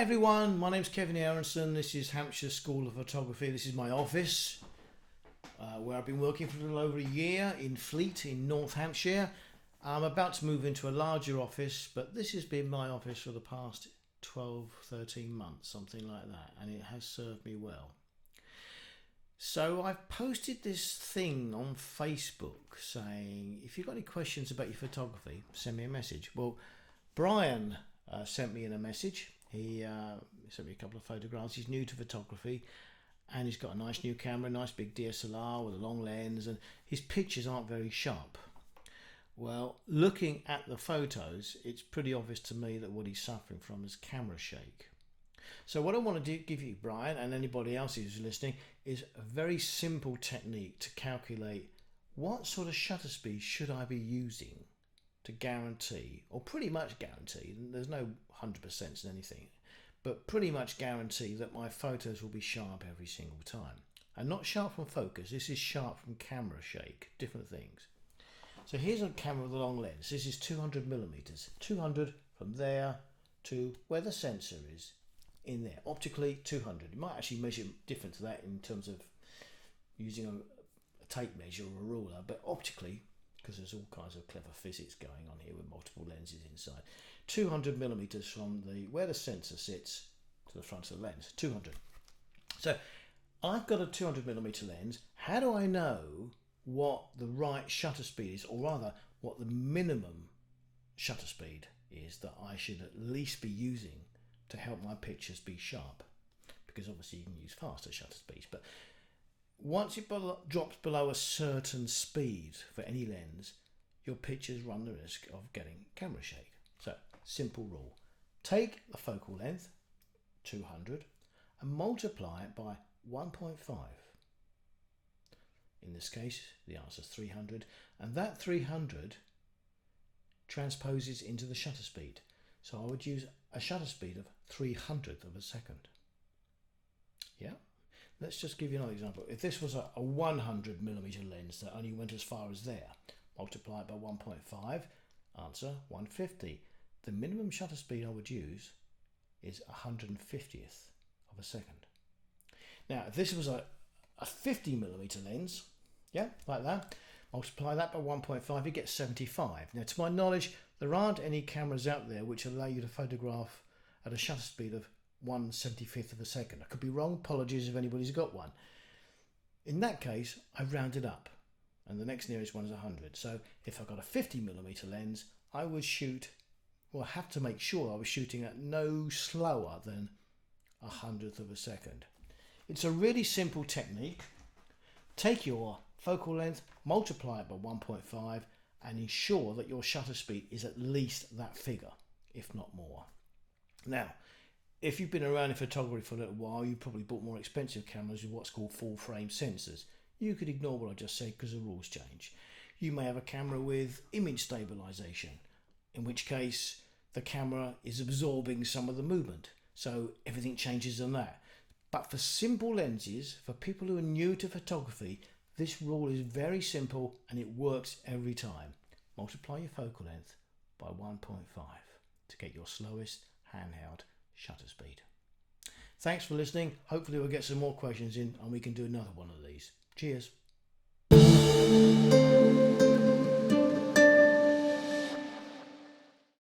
everyone, my name's Kevin Aronson. This is Hampshire School of Photography. This is my office where I've been working for a little over a year in Fleet in North Hampshire. I'm about to move into a larger office, but this has been my office for the past 12, 13 months, something like that, and it has served me well. So I've posted this thing on Facebook saying, if you've got any questions about your photography, send me a message. Well, Brian sent me in a message. He sent me a couple of photographs. He's new to photography and he's got a nice new camera, a nice big DSLR with a long lens, and his pictures aren't very sharp. Well, looking at the photos, it's pretty obvious to me that what he's suffering from is camera shake. So what I want to give you, Brian, and anybody else who's listening, is a very simple technique to calculate what sort of shutter speed should I be using to guarantee, or pretty much guarantee, there's no 100% in anything, but pretty much guarantee that my photos will be sharp every single time. And not sharp from focus, this is sharp from camera shake, different things. So here's a camera with a long lens. This is 200 millimeters, 200 from there to where the sensor is in there. Optically 200. You might actually measure different to that in terms of using a tape measure or a ruler, but optically, because there's all kinds of clever physics going on here with multiple lenses inside, 200 millimeters from where the sensor sits to the front of the lens, 200. So I've got a 200 millimeter lens. How do I know what the right shutter speed is, or rather what the minimum shutter speed is that I should at least be using to help my pictures be sharp? Because obviously you can use faster shutter speeds, but once it drops below a certain speed for any lens, your pictures run the risk of getting camera shake. So, simple rule. Take the focal length, 200, and multiply it by 1.5. In this case, the answer is 300, and that 300 transposes into the shutter speed. So I would use a shutter speed of 300th of a second. Yeah? Let's just give you another example. If this was a 100 millimeter lens that only went as far as there, multiply it by 1.5, answer 150. The minimum shutter speed I would use is 150th of a second. Now, if this was a 50 millimeter lens, yeah, like that, multiply that by 1.5, you get 75. Now, to my knowledge, there aren't any cameras out there which allow you to photograph at a shutter speed of 1/75th of a second. I could be wrong, apologies if anybody's got one. In that case, I round it up, and the next nearest one is 100. So if I've got a 50 millimeter lens, I would have to make sure I was shooting at no slower than 100th of a second. It's a really simple technique. Take your focal length, multiply it by 1.5, and ensure that your shutter speed is at least that figure, if not more. Now, if you've been around in photography for a little while, you've probably bought more expensive cameras with what's called full frame sensors. You could ignore what I just said because the rules change. You may have a camera with image stabilization, in which case the camera is absorbing some of the movement, so everything changes on that. But for simple lenses, for people who are new to photography, this rule is very simple and it works every time. Multiply your focal length by 1.5 to get your slowest handheld shutter speed. Thanks for listening. Hopefully we'll get some more questions in and we can do another one of these. Cheers.